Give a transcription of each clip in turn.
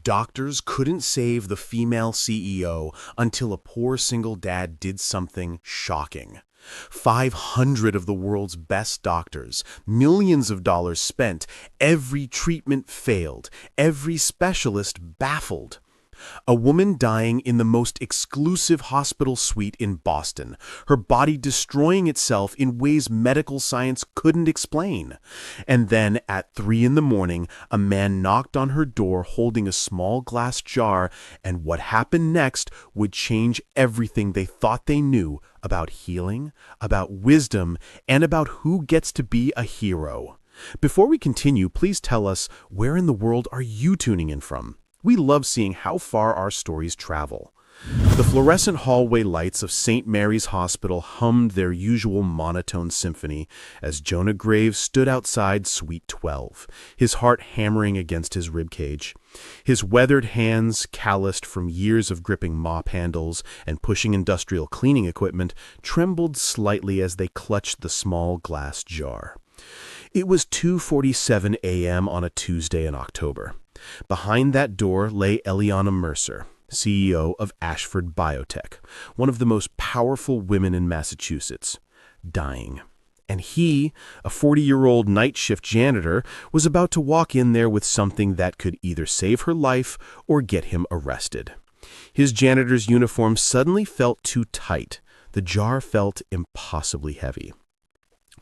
Doctors couldn't save the female CEO until a poor single dad did something shocking. 500 of the world's best doctors, millions of dollars spent, every treatment failed, every specialist baffled. A woman dying in the most exclusive hospital suite in Boston, her body destroying itself in ways medical science couldn't explain. And then at 3 in the morning, a man knocked on her door holding a small glass jar, and what happened next would change everything they thought they knew about healing, about wisdom, and about who gets to be a hero. Before we continue, please tell us, where in the world are you tuning in from? We love seeing how far our stories travel. The fluorescent hallway lights of St. Mary's Hospital hummed their usual monotone symphony as Jonah Graves stood outside Suite 12, his heart hammering against his ribcage. His weathered hands, calloused from years of gripping mop handles and pushing industrial cleaning equipment, trembled slightly as they clutched the small glass jar. It was 2:47 a.m. on a Tuesday in October. Behind that door lay Eliana Mercer, CEO of Ashford Biotech, one of the most powerful women in Massachusetts, dying. And he, a 40-year-old night shift janitor, was about to walk in there with something that could either save her life or get him arrested. His janitor's uniform suddenly felt too tight. The jar felt impossibly heavy.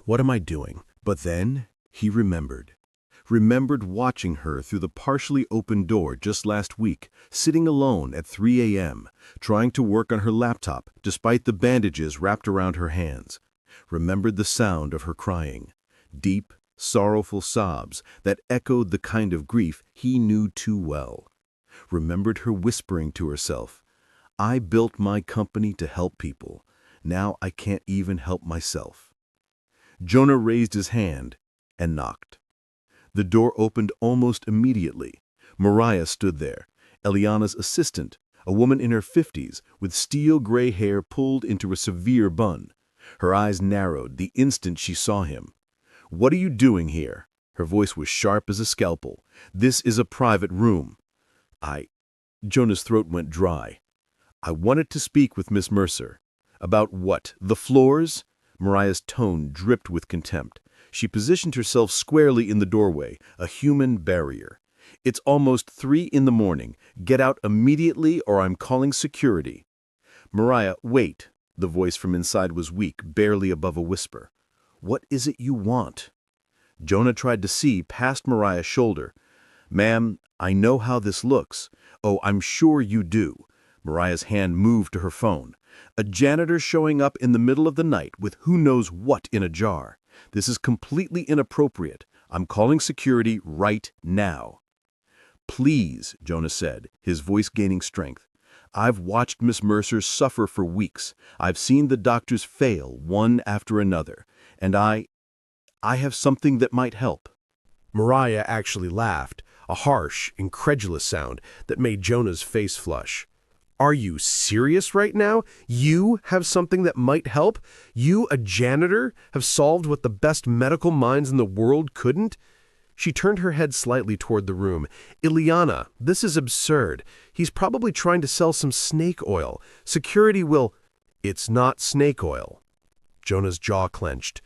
What am I doing? But then he remembered watching her through the partially open door just last week, sitting alone at 3 a.m., trying to work on her laptop despite the bandages wrapped around her hands. Remembered the sound of her crying, deep, sorrowful sobs that echoed the kind of grief he knew too well. Remembered her whispering to herself, "I built my company to help people. Now I can't even help myself." Jonah raised his hand and knocked. The door opened almost immediately. Mariah stood there, Eliana's assistant, a woman in her 50s with steel-gray hair pulled into a severe bun. Her eyes narrowed the instant she saw him. "What are you doing here?" Her voice was sharp as a scalpel. "This is a private room." Jonah's throat went dry. "I wanted to speak with Miss Mercer." "About what? The floors?" Mariah's tone dripped with contempt. She positioned herself squarely in the doorway, a human barrier. "It's almost 3 in the morning. Get out immediately or I'm calling security." "Mariah, wait." The voice from inside was weak, barely above a whisper. "What is it you want?" Jonah tried to see past Mariah's shoulder. "Ma'am, I know how this looks." "Oh, I'm sure you do." Mariah's hand moved to her phone. "A janitor showing up in the middle of the night with who knows what in a jar. This is completely inappropriate. I'm calling security right now." "Please," Jonah said, his voice gaining strength. "I've watched Miss Mercer suffer for weeks. I've seen the doctors fail one after another. And I have something that might help." Mariah actually laughed, a harsh, incredulous sound that made Jonah's face flush. "Are you serious right now? You have something that might help? You, a janitor, have solved what the best medical minds in the world couldn't?" She turned her head slightly toward the room. "Eliana, this is absurd. He's probably trying to sell some snake oil. Security will—" "It's not snake oil." Jonah's jaw clenched.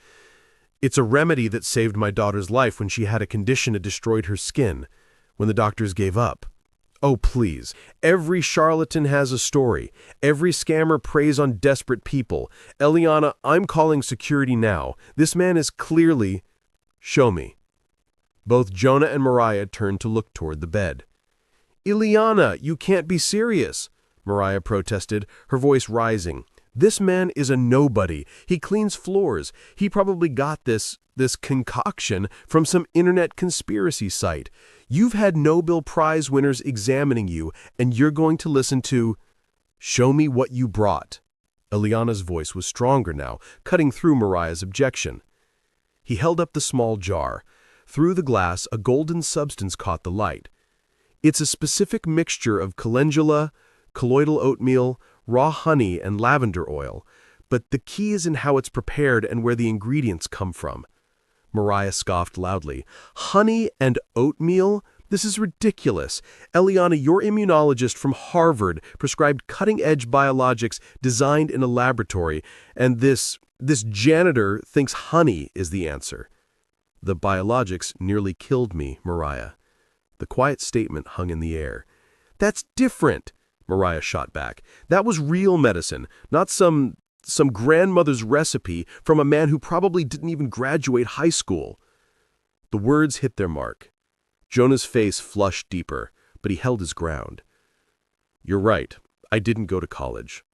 "It's a remedy that saved my daughter's life when she had a condition that destroyed her skin, when the doctors gave up." "Oh, please. Every charlatan has a story. Every scammer preys on desperate people. Eliana, I'm calling security now. This man is clearly—" "Show me." Both Jonah and Mariah turned to look toward the bed. "Eliana, you can't be serious," Mariah protested, her voice rising. "This man is a nobody. He cleans floors. He probably got this concoction from some internet conspiracy site. You've had Nobel Prize winners examining you, and you're going to listen to— Show me what you brought." Eliana's voice was stronger now, cutting through Mariah's objection. He held up the small jar. Through the glass, a golden substance caught the light. "It's a specific mixture of calendula, colloidal oatmeal, raw honey, and lavender oil, but the key is in how it's prepared and where the ingredients come from." Mariah scoffed loudly. "Honey and oatmeal? This is ridiculous. Eliana, your immunologist from Harvard prescribed cutting-edge biologics designed in a laboratory, and this janitor thinks honey is the answer. The biologics nearly killed me, Mariah. The quiet statement hung in the air. That's different, Mariah shot back. That was real medicine, not some grandmother's recipe from a man who probably didn't even graduate high school. The words hit their mark. Jonah's face flushed deeper, but he held his ground. You're right. I didn't go to college.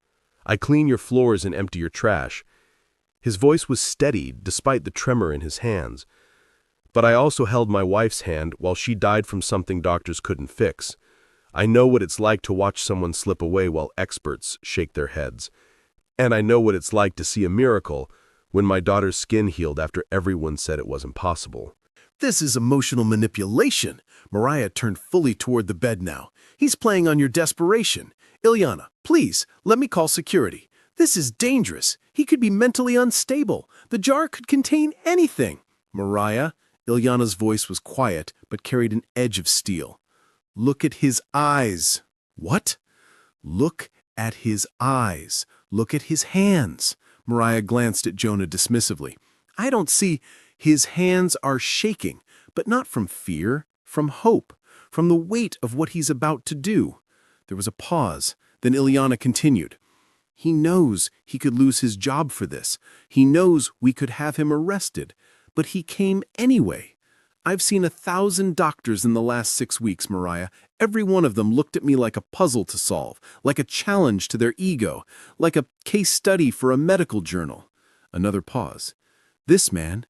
I clean your floors and empty your trash. His voice was steady despite the tremor in his hands. But I also held my wife's hand while she died from something doctors couldn't fix. I know what it's like to watch someone slip away while experts shake their heads. And I know what it's like to see a miracle when my daughter's skin healed after everyone said it was impossible. This is emotional manipulation. Mariah turned fully toward the bed now. He's playing on your desperation. Ilyana, please, let me call security. This is dangerous. He could be mentally unstable. The jar could contain anything. Mariah, Ilyana's voice was quiet but carried an edge of steel. Look at his eyes. What? Look at his eyes. Look at his hands. Mariah glanced at Jonah dismissively. I don't see. His hands are shaking, but not from fear, from hope, from the weight of what he's about to do. There was a pause. Then Ilyana continued. He knows he could lose his job for this. He knows we could have him arrested. But he came anyway. I've seen 1,000 doctors in the last 6 weeks, Mariah. Every one of them looked at me like a puzzle to solve, like a challenge to their ego, like a case study for a medical journal. Another pause. This man,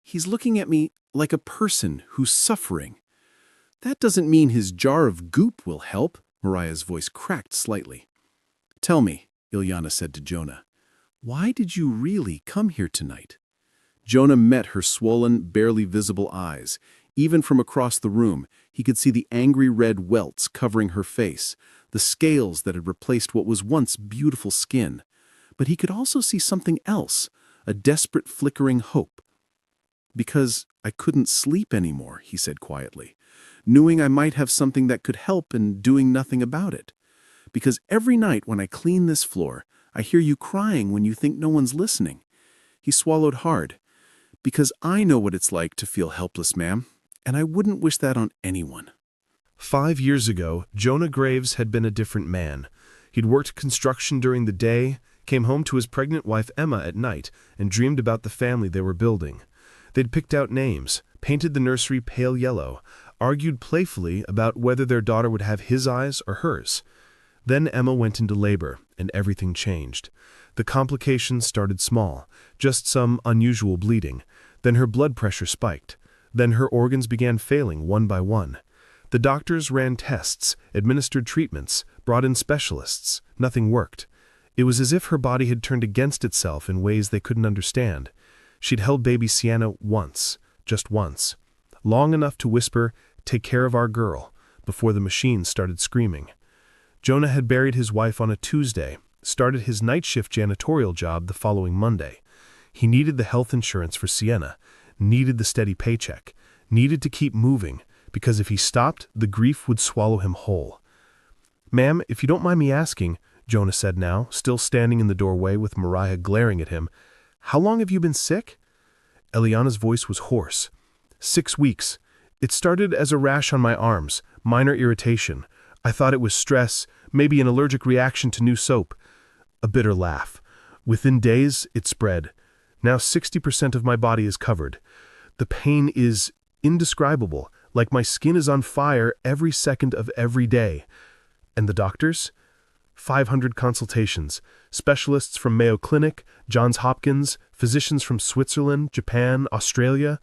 he's looking at me like a person who's suffering. That doesn't mean his jar of goop will help. Mariah's voice cracked slightly. Tell me, Ilyana said to Jonah, why did you really come here tonight? Jonah met her swollen, barely visible eyes. Even from across the room, he could see the angry red welts covering her face, the scales that had replaced what was once beautiful skin. But he could also see something else, a desperate flickering hope. Because I couldn't sleep anymore, he said quietly, knowing I might have something that could help and doing nothing about it. Because every night when I clean this floor, I hear you crying when you think no one's listening. He swallowed hard. Because I know what it's like to feel helpless, ma'am, and I wouldn't wish that on anyone. 5 years ago, Jonah Graves had been a different man. He'd worked construction during the day, came home to his pregnant wife Emma at night, and dreamed about the family they were building. They'd picked out names, painted the nursery pale yellow, argued playfully about whether their daughter would have his eyes or hers. Then Emma went into labor, and everything changed. The complications started small, just some unusual bleeding. Then her blood pressure spiked. Then her organs began failing one by one. The doctors ran tests, administered treatments, brought in specialists. Nothing worked. It was as if her body had turned against itself in ways they couldn't understand. She'd held baby Sienna once, just once. Long enough to whisper, "Take care of our girl," before the machine started screaming. Jonah had buried his wife on a Tuesday, started his night shift janitorial job the following Monday. He needed the health insurance for Sienna, needed the steady paycheck, needed to keep moving, because if he stopped, the grief would swallow him whole. "Ma'am, if you don't mind me asking," Jonah said now, still standing in the doorway with Mariah glaring at him, "how long have you been sick?" Eliana's voice was hoarse. 6 weeks. It started as a rash on my arms, minor irritation. I thought it was stress, maybe an allergic reaction to new soap. A bitter laugh. Within days, it spread. Now 60% of my body is covered. The pain is indescribable, like my skin is on fire every second of every day. And the doctors? 500 consultations, specialists from Mayo Clinic, Johns Hopkins, physicians from Switzerland, Japan, Australia.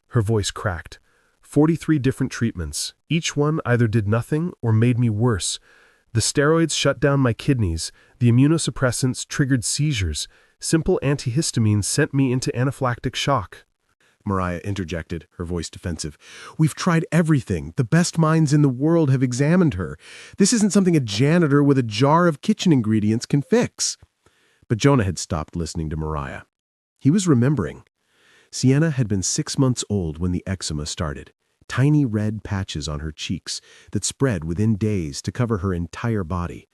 Her voice cracked. 43 different treatments. Each one either did nothing or made me worse. The steroids shut down my kidneys. The immunosuppressants triggered seizures. Simple antihistamines sent me into anaphylactic shock. Mariah interjected, her voice defensive. We've tried everything. The best minds in the world have examined her. This isn't something a janitor with a jar of kitchen ingredients can fix. But Jonah had stopped listening to Mariah. He was remembering. Sienna had been 6 months old when the eczema started. tiny red patches on her cheeks that spread within days to cover her entire body.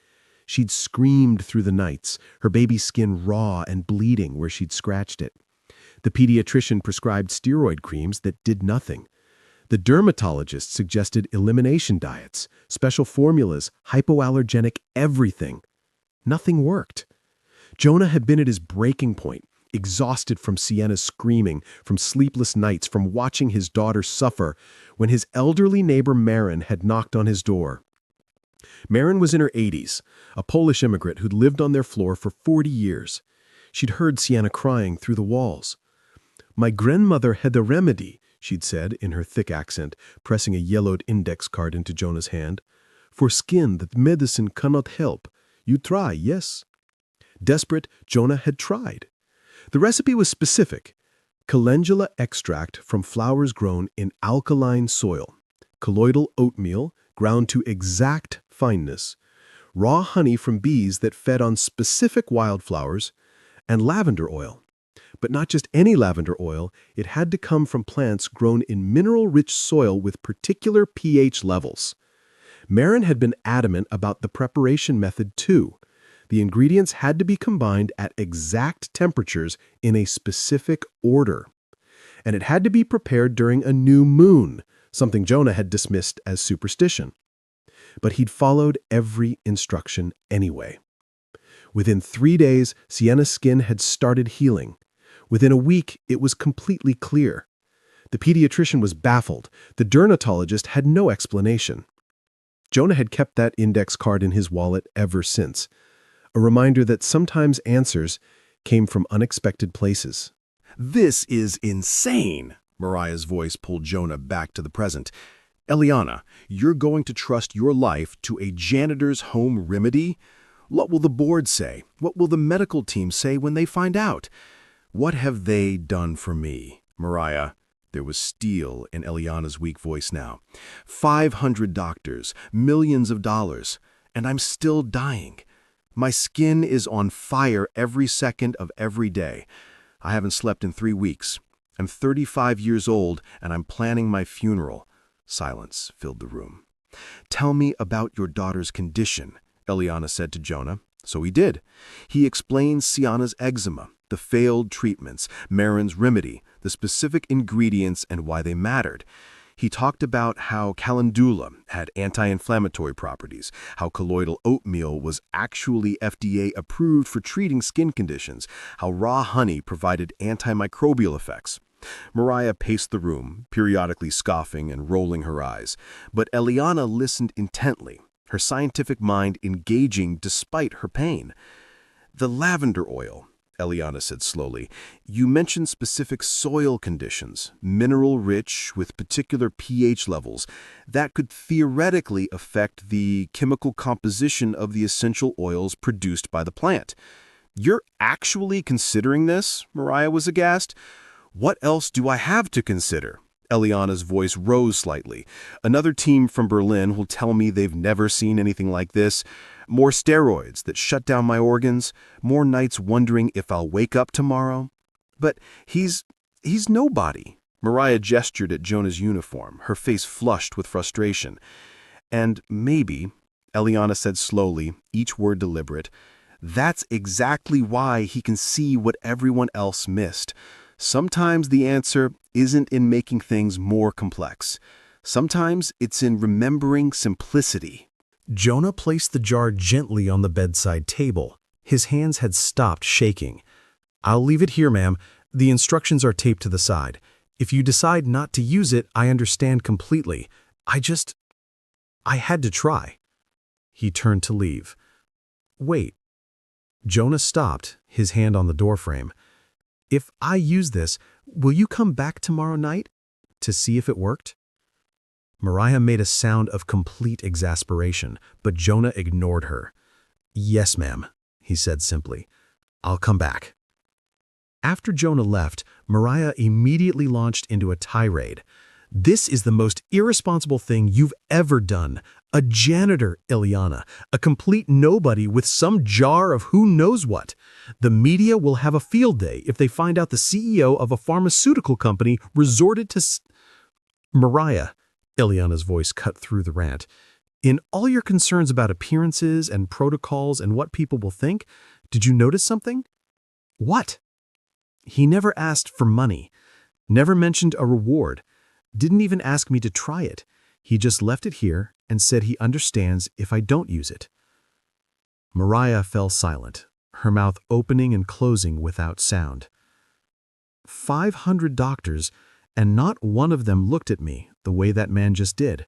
She'd screamed through the nights, her baby's skin raw and bleeding where she'd scratched it. The pediatrician prescribed steroid creams that did nothing. The dermatologist suggested elimination diets, special formulas, hypoallergenic everything. Nothing worked. Jonah had been at his breaking point, exhausted from Sienna's screaming, from sleepless nights, from watching his daughter suffer, when his elderly neighbor Maren had knocked on his door. Maren was in her 80s, a Polish immigrant who'd lived on their floor for 40 years. She'd heard Sienna crying through the walls. "My grandmother had a remedy," she'd said in her thick accent, pressing a yellowed index card into Jonah's hand. "For skin that medicine cannot help. You try, yes?" Desperate, Jonah had tried. The recipe was specific. Calendula extract from flowers grown in alkaline soil, colloidal oatmeal ground to exact fineness, raw honey from bees that fed on specific wildflowers, and lavender oil. But not just any lavender oil, it had to come from plants grown in mineral-rich soil with particular pH levels. Maren had been adamant about the preparation method too. The ingredients had to be combined at exact temperatures in a specific order. And it had to be prepared during a new moon, something Jonah had dismissed as superstition. But he'd followed every instruction anyway. Within 3 days, Sienna's skin had started healing. Within a week, it was completely clear. The pediatrician was baffled. The dermatologist had no explanation. Jonah had kept that index card in his wallet ever since, a reminder that sometimes answers came from unexpected places. "This is insane!" Mariah's voice pulled Jonah back to the present. "Eliana, you're going to trust your life to a janitor's home remedy? What will the board say? What will the medical team say when they find out? What have they done for me?" "Mariah," there was steel in Eliana's weak voice now. "500 doctors, millions of dollars, and I'm still dying. My skin is on fire every second of every day. I haven't slept in 3 weeks. I'm 35 years old, and I'm planning my funeral." Silence filled the room. "Tell me about your daughter's condition," Eliana said to Jonah. So he did. He explained Sienna's eczema, the failed treatments, Maren's remedy, the specific ingredients, and why they mattered. He talked about how calendula had anti-inflammatory properties, how colloidal oatmeal was actually FDA approved for treating skin conditions, how raw honey provided antimicrobial effects. Mariah paced the room, periodically scoffing and rolling her eyes, but Eliana listened intently, her scientific mind engaging despite her pain. "The lavender oil," Eliana said slowly. "You mentioned specific soil conditions, mineral-rich with particular pH levels, that could theoretically affect the chemical composition of the essential oils produced by the plant. You're actually considering this?" Mariah was aghast. "What else do I have to consider?" Eliana's voice rose slightly. "Another team from Berlin will tell me they've never seen anything like this. More steroids that shut down my organs. More nights wondering if I'll wake up tomorrow. But he's nobody." Mariah gestured at Jonah's uniform, her face flushed with frustration. "And maybe," Eliana said slowly, each word deliberate, "that's exactly why he can see what everyone else missed. Sometimes the answer isn't in making things more complex. Sometimes it's in remembering simplicity." Jonah placed the jar gently on the bedside table. His hands had stopped shaking. "I'll leave it here, ma'am. The instructions are taped to the side. If you decide not to use it, I understand completely. I had to try." He turned to leave. "Wait." Jonah stopped, his hand on the doorframe. "If I use this, will you come back tomorrow night to see if it worked?" Mariah made a sound of complete exasperation, but Jonah ignored her. "Yes, ma'am," he said simply. "I'll come back." After Jonah left, Mariah immediately launched into a tirade. "This is the most irresponsible thing you've ever done. A janitor, Eliana, a complete nobody with some jar of who knows what. The media will have a field day if they find out the CEO of a pharmaceutical company resorted to..." "Mariah," Ileana's voice cut through the rant. In all your concerns about appearances and protocols and what people will think, did you notice something? What? He never asked for money, never mentioned a reward, didn't even ask me to try it. He just left it here and said he understands if I don't use it. Mariah fell silent, her mouth opening and closing without sound. 500 doctors, and not one of them looked at me the way that man just did.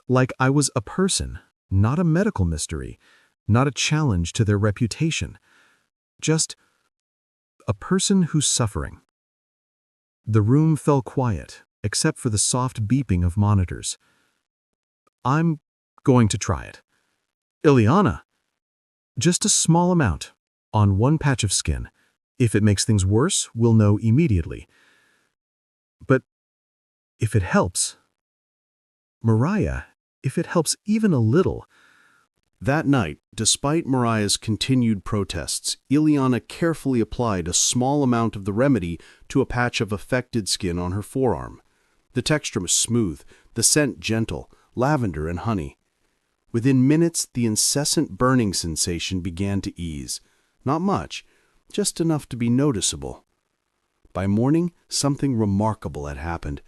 Like I was a person, not a medical mystery, not a challenge to their reputation. Just a person who's suffering. The room fell quiet, except for the soft beeping of monitors. I'm going to try it. Ileana! Just a small amount, on one patch of skin. If it makes things worse, we'll know immediately. But if it helps... Mariah, if it helps even a little... That night, despite Mariah's continued protests, Ileana carefully applied a small amount of the remedy to a patch of affected skin on her forearm. The texture was smooth, the scent gentle, lavender and honey. Within minutes, the incessant burning sensation began to ease. Not much, just enough to be noticeable. By morning, something remarkable had happened.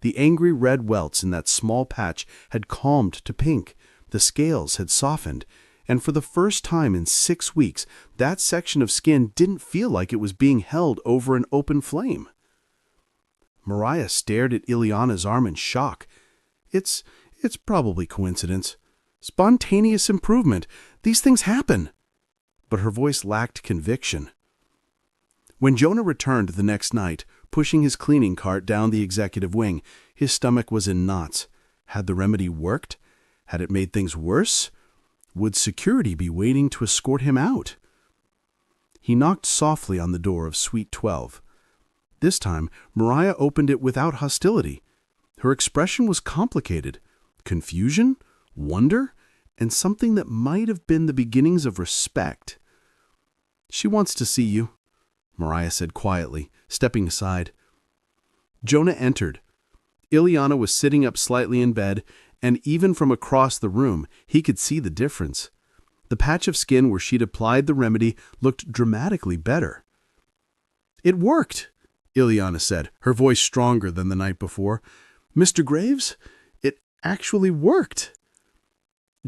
The angry red welts in that small patch had calmed to pink. The scales had softened, and for the first time in 6 weeks, that section of skin didn't feel like it was being held over an open flame. Mariah stared at Ileana's arm in shock. It's probably coincidence. Spontaneous improvement. These things happen. But her voice lacked conviction. When Jonah returned the next night, pushing his cleaning cart down the executive wing, his stomach was in knots. Had the remedy worked? Had it made things worse? Would security be waiting to escort him out? He knocked softly on the door of Suite 12. This time, Mariah opened it without hostility. Her expression was complicated. Confusion, wonder, and something that might have been the beginnings of respect. "She wants to see you," Mariah said quietly, stepping aside. Jonah entered. Ileana was sitting up slightly in bed, and even from across the room, he could see the difference. The patch of skin where she'd applied the remedy looked dramatically better. "It worked," Ileana said, her voice stronger than the night before. "Mr. Graves, it actually worked."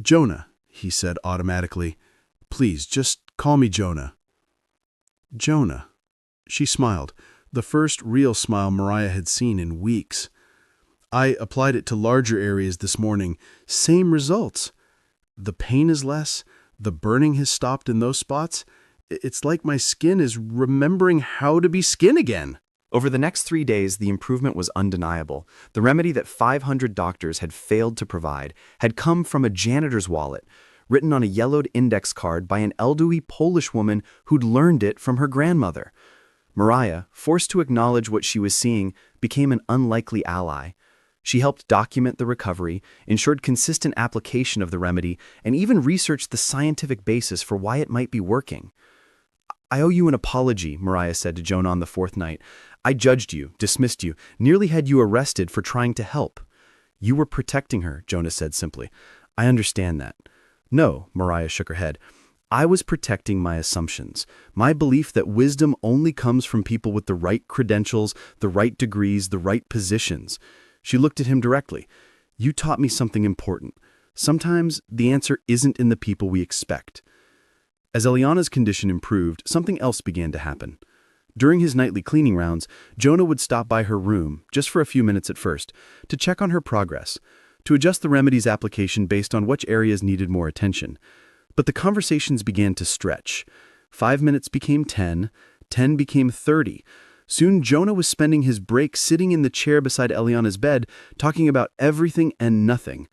"Jonah," he said automatically. "Please, just call me Jonah." "Jonah." She smiled, the first real smile Mariah had seen in weeks. "I applied it to larger areas this morning. Same results. The pain is less. The burning has stopped in those spots. It's like my skin is remembering how to be skin again." Over the next 3 days, the improvement was undeniable. The remedy that 500 doctors had failed to provide had come from a janitor's wallet, written on a yellowed index card by an elderly Polish woman who'd learned it from her grandmother. Mariah, forced to acknowledge what she was seeing, became an unlikely ally. She helped document the recovery, ensured consistent application of the remedy, and even researched the scientific basis for why it might be working. "I owe you an apology," Mariah said to Jonah on the 4th night. "I judged you, dismissed you, nearly had you arrested for trying to help." "You were protecting her," Jonah said simply. "I understand that." "No," Mariah shook her head. "I was protecting my assumptions, my belief that wisdom only comes from people with the right credentials, the right degrees, the right positions." She looked at him directly. "You taught me something important. Sometimes the answer isn't in the people we expect." As Ileana's condition improved, something else began to happen. During his nightly cleaning rounds, Jonah would stop by her room, just for a few minutes at first, to check on her progress, to adjust the remedy's application based on which areas needed more attention. But the conversations began to stretch. 5 minutes became 10, 10 became 30. Soon Jonah was spending his break sitting in the chair beside Ileana's bed, talking about everything and nothing.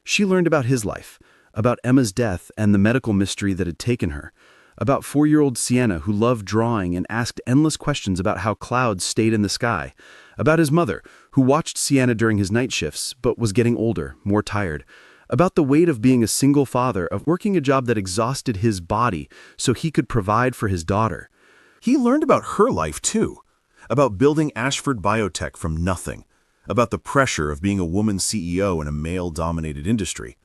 She learned about his life, about Emma's death and the medical mystery that had taken her, about 4-year-old Sienna who loved drawing and asked endless questions about how clouds stayed in the sky, about his mother who watched Sienna during his night shifts but was getting older, more tired, about the weight of being a single father, of working a job that exhausted his body so he could provide for his daughter. He learned about her life, too, about building Ashford Biotech from nothing, about the pressure of being a woman CEO in a male-dominated industry,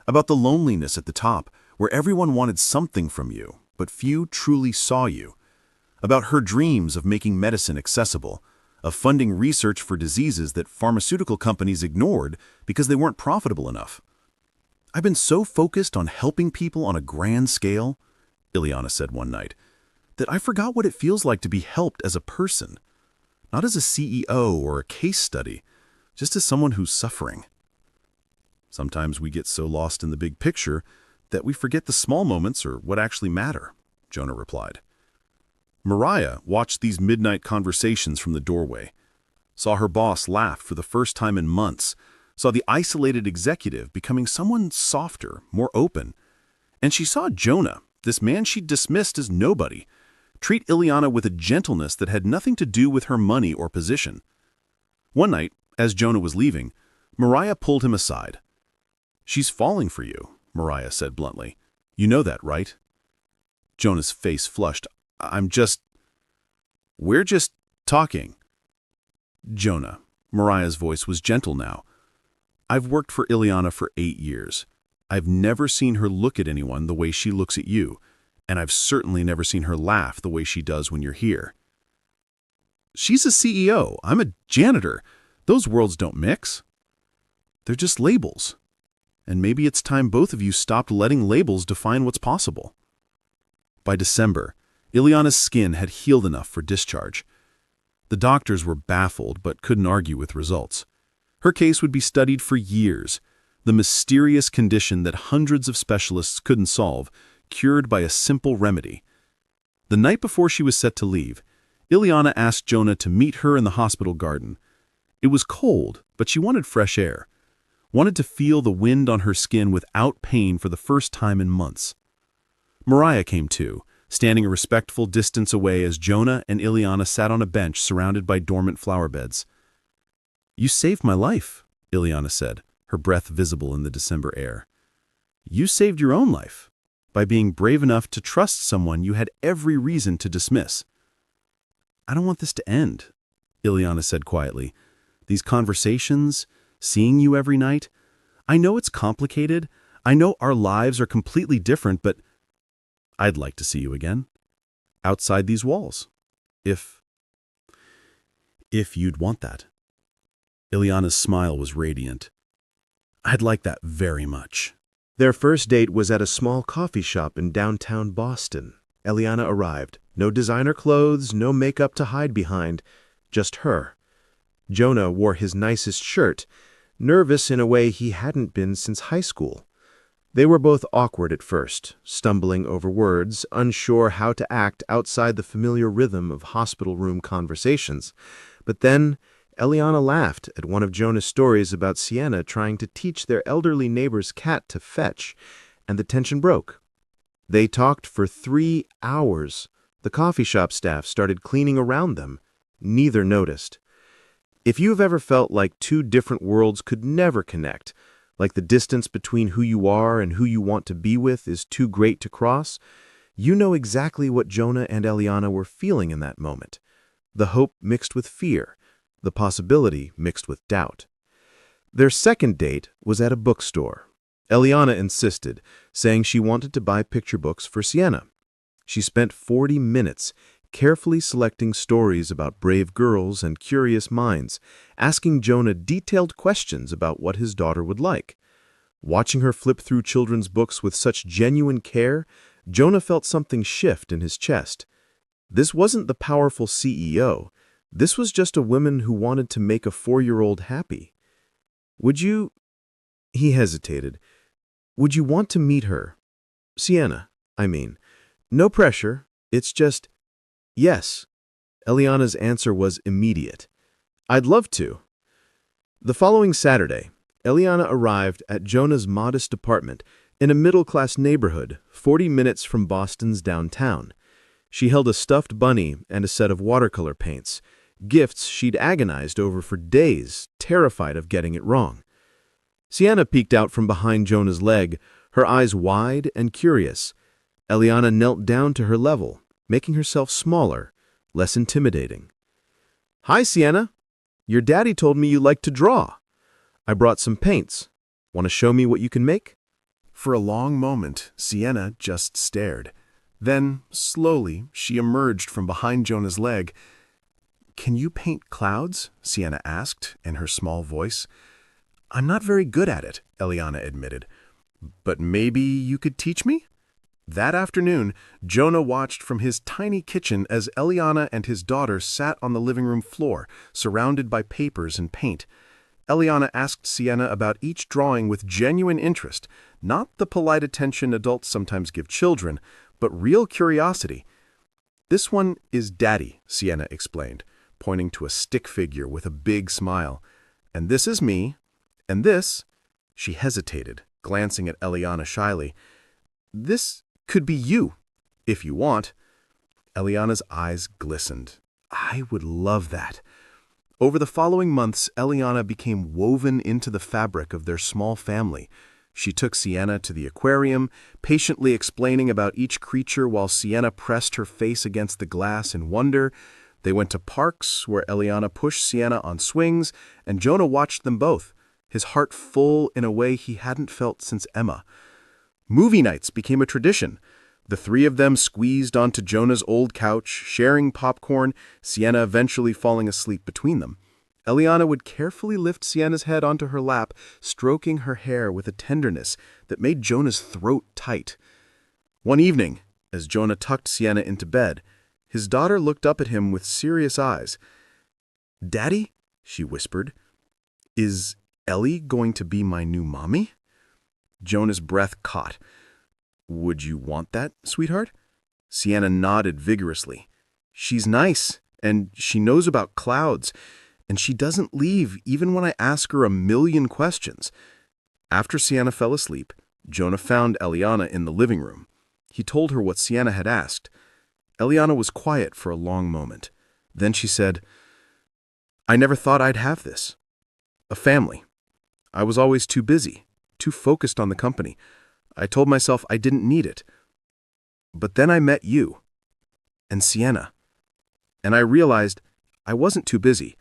about the loneliness at the top, where everyone wanted something from you, but few truly saw you, about her dreams of making medicine accessible, of funding research for diseases that pharmaceutical companies ignored because they weren't profitable enough. "I've been so focused on helping people on a grand scale," Ileana said one night, "that I forgot what it feels like to be helped as a person, not as a CEO or a case study, just as someone who's suffering." "Sometimes we get so lost in the big picture that we forget the small moments or what actually matter," Jonah replied. Mariah watched these midnight conversations from the doorway, saw her boss laugh for the first time in months, saw the isolated executive becoming someone softer, more open, and she saw Jonah, this man she'd dismissed as nobody, treat Ileana with a gentleness that had nothing to do with her money or position. One night, as Jonah was leaving, Mariah pulled him aside. "She's falling for you," Mariah said bluntly. "You know that, right?" Jonah's face flushed. "We're just talking." "Jonah," Mariah's voice was gentle now, "I've worked for Ileana for 8 years. I've never seen her look at anyone the way she looks at you, and I've certainly never seen her laugh the way she does when you're here." "She's a CEO. I'm a janitor. Those worlds don't mix." "They're just labels. And maybe it's time both of you stopped letting labels define what's possible." By December, Ileana's skin had healed enough for discharge. The doctors were baffled but couldn't argue with results. Her case would be studied for years, the mysterious condition that hundreds of specialists couldn't solve, cured by a simple remedy. The night before she was set to leave, Ileana asked Jonah to meet her in the hospital garden. It was cold, but she wanted fresh air, wanted to feel the wind on her skin without pain for the first time in months. Mariah came too, standing a respectful distance away as Jonah and Ileana sat on a bench surrounded by dormant flower beds. "You saved my life," Ileana said, her breath visible in the December air. "You saved your own life by being brave enough to trust someone you had every reason to dismiss." "I don't want this to end," Ileana said quietly. "These conversations, seeing you every night, I know it's complicated. I know our lives are completely different, but I'd like to see you again, outside these walls, if you'd want that." Ileana's smile was radiant. "I'd like that very much." Their first date was at a small coffee shop in downtown Boston. Ileana arrived. No designer clothes, no makeup to hide behind, just her. Jonah wore his nicest shirt, nervous in a way he hadn't been since high school. They were both awkward at first, stumbling over words, unsure how to act outside the familiar rhythm of hospital room conversations. But then, Ileana laughed at one of Jonah's stories about Sienna trying to teach their elderly neighbor's cat to fetch, and the tension broke. They talked for 3 hours. The coffee shop staff started cleaning around them. Neither noticed. If you've ever felt like two different worlds could never connect, like the distance between who you are and who you want to be with is too great to cross, you know exactly what Jonah and Ileana were feeling in that moment. The hope mixed with fear, the possibility mixed with doubt. Their second date was at a bookstore. Ileana insisted, saying she wanted to buy picture books for Sienna. She spent 40 minutes carefully selecting stories about brave girls and curious minds, asking Jonah detailed questions about what his daughter would like. Watching her flip through children's books with such genuine care, Jonah felt something shift in his chest. This wasn't the powerful CEO. This was just a woman who wanted to make a 4-year-old happy. "Would you—" He hesitated. "Would you want to meet her? Sienna, I mean. No pressure. It's just—" "Yes." Ileana's answer was immediate. "I'd love to." The following Saturday, Ileana arrived at Jonah's modest apartment in a middle-class neighborhood 40 minutes from Boston's downtown. She held a stuffed bunny and a set of watercolor paints, gifts she'd agonized over for days, terrified of getting it wrong. Sienna peeked out from behind Jonah's leg, her eyes wide and curious. Ileana knelt down to her level, making herself smaller, less intimidating. "Hi, Sienna." Your daddy told me you like to draw. I brought some paints. Want to show me what you can make? For a long moment, Sienna just stared. Then, slowly, she emerged from behind Jonah's leg. "Can you paint clouds?" Sienna asked, in her small voice. "I'm not very good at it," Eliana admitted. "But maybe you could teach me?" That afternoon, Jonah watched from his tiny kitchen as Eliana and his daughter sat on the living room floor, surrounded by papers and paint. Eliana asked Sienna about each drawing with genuine interest, not the polite attention adults sometimes give children, but real curiosity. "This one is Daddy," Sienna explained, pointing to a stick figure with a big smile. "And this is me. And this—" She hesitated, glancing at Eliana shyly. "This could be you, if you want." Eliana's eyes glistened. "I would love that." Over the following months, Eliana became woven into the fabric of their small family. She took Sienna to the aquarium, patiently explaining about each creature while Sienna pressed her face against the glass in wonder. They went to parks, where Eliana pushed Sienna on swings, and Jonah watched them both, his heart full in a way he hadn't felt since Emma. Movie nights became a tradition. The three of them squeezed onto Jonah's old couch, sharing popcorn, Sienna eventually falling asleep between them. Eliana would carefully lift Sienna's head onto her lap, stroking her hair with a tenderness that made Jonah's throat tight. One evening, as Jonah tucked Sienna into bed, his daughter looked up at him with serious eyes. "Daddy," she whispered, "is Ellie going to be my new mommy?" Jonah's breath caught. "Would you want that, sweetheart?" Sienna nodded vigorously. "She's nice, and she knows about clouds, and she doesn't leave even when I ask her a million questions." After Sienna fell asleep, Jonah found Eliana in the living room. He told her what Sienna had asked. Eliana was quiet for a long moment. Then she said, "I never thought I'd have this. A family. I was always too busy, too focused on the company. I told myself I didn't need it. But then I met you and Sienna, and I realized I wasn't too busy.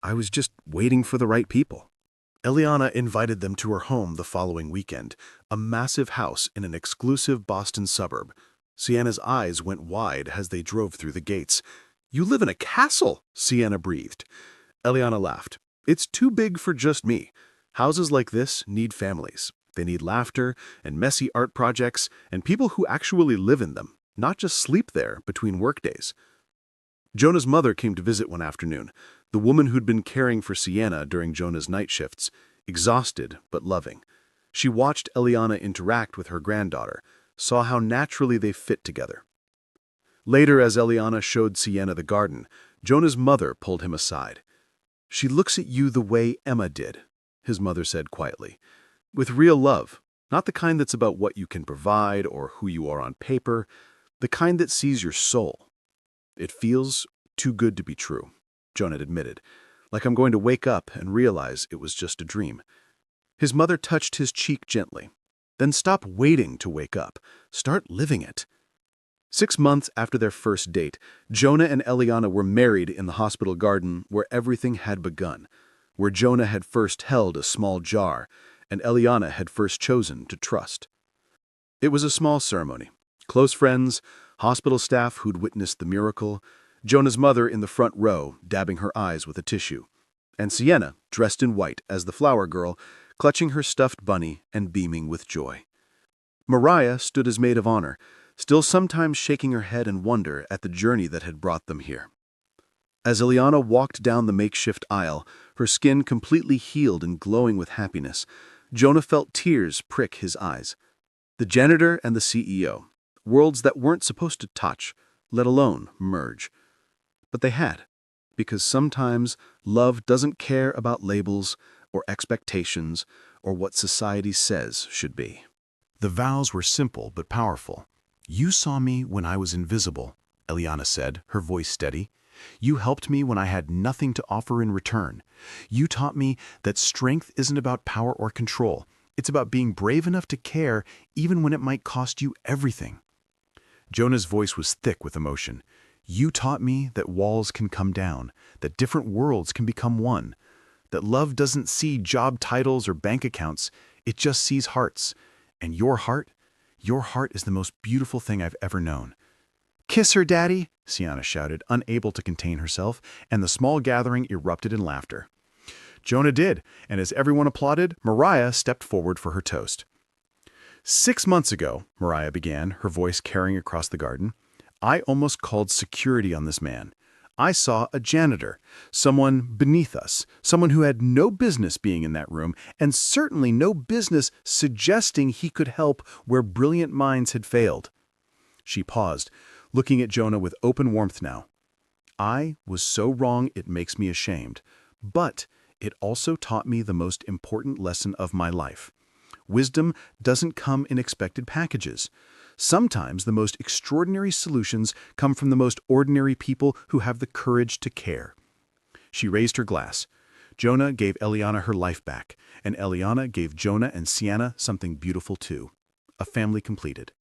I was just waiting for the right people." Eliana invited them to her home the following weekend, a massive house in an exclusive Boston suburb. Sienna's eyes went wide as they drove through the gates. "You live in a castle," Sienna breathed. Eliana laughed. "It's too big for just me. Houses like this need families. They need laughter and messy art projects and people who actually live in them, not just sleep there between workdays." Jonah's mother came to visit one afternoon, the woman who'd been caring for Sienna during Jonah's night shifts, exhausted but loving. She watched Eliana interact with her granddaughter, saw how naturally they fit together. Later, as Eliana showed Sienna the garden, Jonah's mother pulled him aside. "She looks at you the way Emma did," his mother said quietly. "With real love, not the kind that's about what you can provide or who you are on paper, the kind that sees your soul." "It feels too good to be true," Jonah admitted, "like I'm going to wake up and realize it was just a dream." His mother touched his cheek gently. "Then stop waiting to wake up. Start living it." 6 months after their first date, Jonah and Eliana were married in the hospital garden where everything had begun, where Jonah had first held a small jar and Eliana had first chosen to trust. It was a small ceremony. Close friends, hospital staff who'd witnessed the miracle, Jonah's mother in the front row dabbing her eyes with a tissue, and Sienna, dressed in white as the flower girl, clutching her stuffed bunny and beaming with joy. Mariah stood as maid of honor, still sometimes shaking her head in wonder at the journey that had brought them here. As Eliana walked down the makeshift aisle, her skin completely healed and glowing with happiness, Jonah felt tears prick his eyes. The janitor and the CEO, worlds that weren't supposed to touch, let alone merge. But they had, because sometimes love doesn't care about labels or expectations or what society says should be. The vows were simple but powerful. "You saw me when I was invisible," Eliana said, her voice steady. "You helped me when I had nothing to offer in return. You taught me that strength isn't about power or control. It's about being brave enough to care even when it might cost you everything." Jonah's voice was thick with emotion. You taught me that walls can come down, that different worlds can become one, that love doesn't see job titles or bank accounts, it just sees hearts. And your heart is the most beautiful thing I've ever known. Kiss her, Daddy, Sienna shouted, unable to contain herself, and the small gathering erupted in laughter. Jonah did, and as everyone applauded, Mariah stepped forward for her toast. 6 months ago, Mariah began, her voice carrying across the garden, I almost called security on this man. I saw a janitor, someone beneath us, someone who had no business being in that room, and certainly no business suggesting he could help where brilliant minds had failed. She paused, looking at Jonah with open warmth now. I was so wrong it makes me ashamed, but it also taught me the most important lesson of my life. Wisdom doesn't come in expected packages. Sometimes the most extraordinary solutions come from the most ordinary people who have the courage to care. She raised her glass. Jonah gave Eliana her life back, and Eliana gave Jonah and Sienna something beautiful too. A family completed.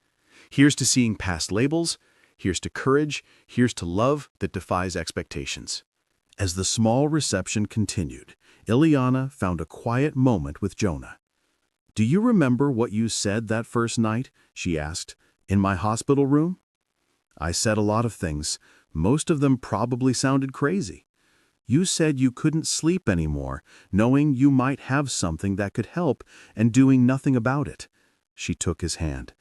Here's to seeing past labels, here's to courage, here's to love that defies expectations. As the small reception continued, Eliana found a quiet moment with Jonah. Do you remember what you said that first night? She asked. In my hospital room? I said a lot of things. Most of them probably sounded crazy. You said you couldn't sleep anymore, knowing you might have something that could help and doing nothing about it. She took his hand.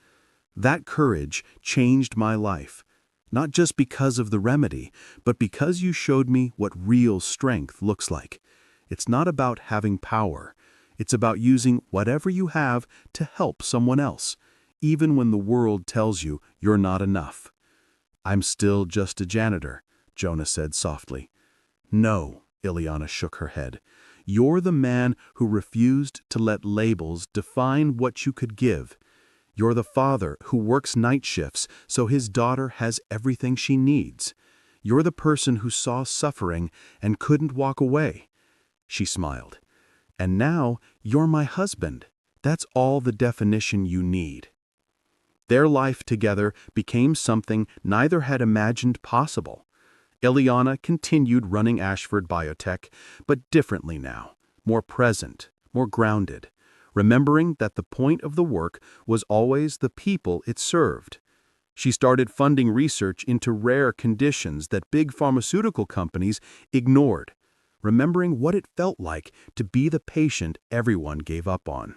That courage changed my life, not just because of the remedy, but because you showed me what real strength looks like. It's not about having power. It's about using whatever you have to help someone else, even when the world tells you you're not enough. I'm still just a janitor, Jonah said softly. No, Eliana shook her head. You're the man who refused to let labels define what you could give. You're the father who works night shifts so his daughter has everything she needs. You're the person who saw suffering and couldn't walk away. She smiled. And now you're my husband. That's all the definition you need. Their life together became something neither had imagined possible. Eliana continued running Ashford Biotech, but differently now, more present, more grounded, remembering that the point of the work was always the people it served. She started funding research into rare conditions that big pharmaceutical companies ignored, remembering what it felt like to be the patient everyone gave up on.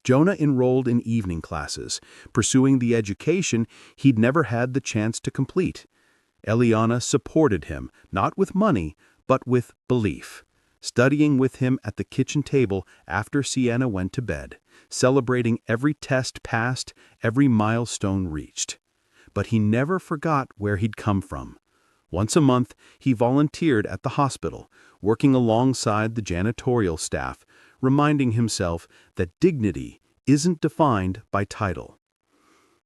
Jonah enrolled in evening classes, pursuing the education he'd never had the chance to complete. Eliana supported him, not with money, but with belief, studying with him at the kitchen table after Sienna went to bed, celebrating every test passed, every milestone reached. But he never forgot where he'd come from. Once a month, he volunteered at the hospital, working alongside the janitorial staff, reminding himself that dignity isn't defined by title.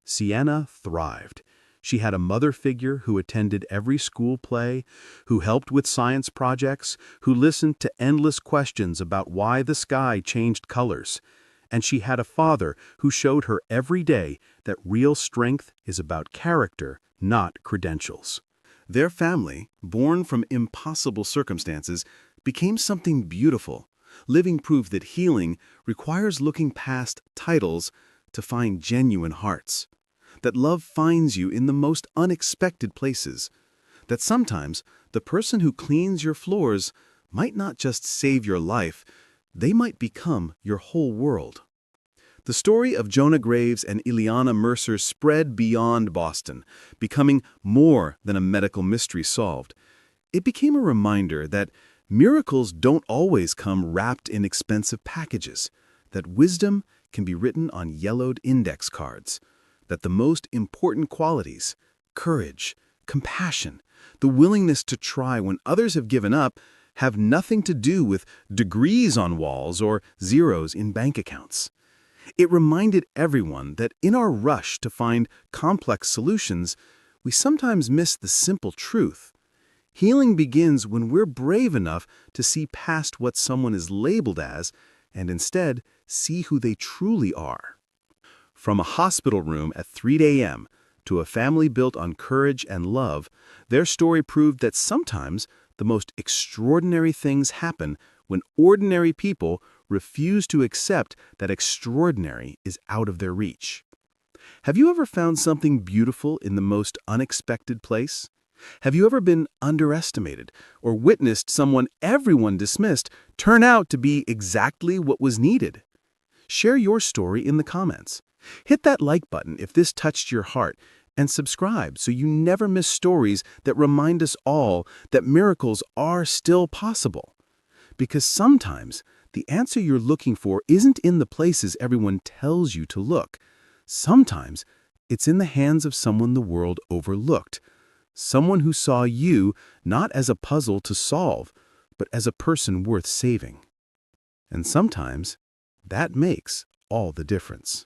Sienna thrived. She had a mother figure who attended every school play, who helped with science projects, who listened to endless questions about why the sky changed colors. And she had a father who showed her every day that real strength is about character, not credentials. Their family, born from impossible circumstances, became something beautiful, living proof that healing requires looking past titles to find genuine hearts, that love finds you in the most unexpected places, that sometimes the person who cleans your floors might not just save your life, they might become your whole world. The story of Jonah Graves and Eliana Mercer spread beyond Boston, becoming more than a medical mystery solved. It became a reminder that miracles don't always come wrapped in expensive packages, that wisdom can be written on yellowed index cards, that the most important qualities, courage, compassion, the willingness to try when others have given up, have nothing to do with degrees on walls or zeros in bank accounts. It reminded everyone that in our rush to find complex solutions, we sometimes miss the simple truth. Healing begins when we're brave enough to see past what someone is labeled as and instead see who they truly are. From a hospital room at 3 a.m., to a family built on courage and love, their story proved that sometimes the most extraordinary things happen when ordinary people refuse to accept that extraordinary is out of their reach. Have you ever found something beautiful in the most unexpected place? Have you ever been underestimated or witnessed someone everyone dismissed turn out to be exactly what was needed? Share your story in the comments. Hit that like button if this touched your heart, and subscribe so you never miss stories that remind us all that miracles are still possible. Because sometimes the answer you're looking for isn't in the places everyone tells you to look. Sometimes it's in the hands of someone the world overlooked. Someone who saw you not as a puzzle to solve, but as a person worth saving. And sometimes that makes all the difference.